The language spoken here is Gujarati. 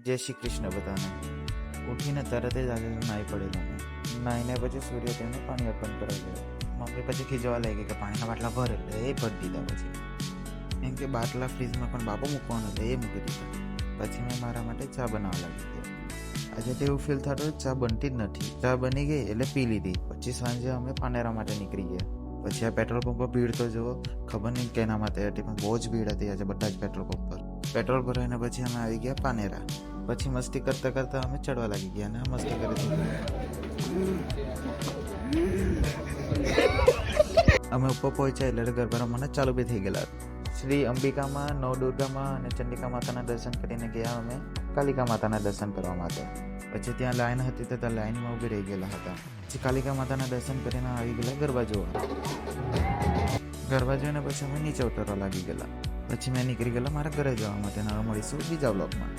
જય શ્રી કૃષ્ણ બધાને. ઉઠીને તરત જ આજે નાહી પડેલો મેં. નાહીને પછી સૂર્યદેવને પાણી અર્પણ કરવા ગયો. મમ્મી પછી ખીજવા લાગી કે પાણીના બાટલા ભર, એટલે એ ભરી દીધા. પછી એમ કે બાટલા ફ્રીજમાં પણ બાપો મૂકવાનો, એટલે એ મૂકી દીધા. પછી મેં મારા માટે ચા બનાવવા લાગી ગયો. આજે તો એવું ફીલ થતું ચા બનતી જ નથી. ચા બની ગઈ એટલે પી લીધી. પછી સાંજે અમે પાનેરા માટે નીકળી ગયા. પછી આ પેટ્રોલ પંપ પર ભીડ તો જુઓ, ખબર નહીં કેના માટે હતી, પણ બહુ જ ભીડ હતી આજે બધા જ પેટ્રોલ પંપ પર. પેટ્રોલ ભરાઈને પછી અમે આવી ગયા પાનેરા. પછી મસ્તી કરતા કરતા અમે ચડવા લાગી ગયા અને મસ્તી કરી અમે ઉપર પહોંચ્યા એટલે ગરબા રમવાના ચાલુ બી થઈ ગયેલા. શ્રી અંબિકામાં, નવદુર્ગામાં અને ચંડિકા માતાના દર્શન કરીને ગયા અમે કાલિકા માતાના દર્શન કરવા માટે. પછી ત્યાં લાઈન હતી તો ત્યાં લાઈનમાં ઊભી રહી ગયેલા હતા. પછી કાલિકા માતાના દર્શન કરીને આવી ગયેલા ગરબા જોવા. ગરબા જોઈને પછી અમે નીચે ઉતરવા લાગી ગયેલા. પછી મેં નીકળી ગયેલા મારા ઘરે જવા માટે. હવે મળીશું બીજા બ્લોગમાં.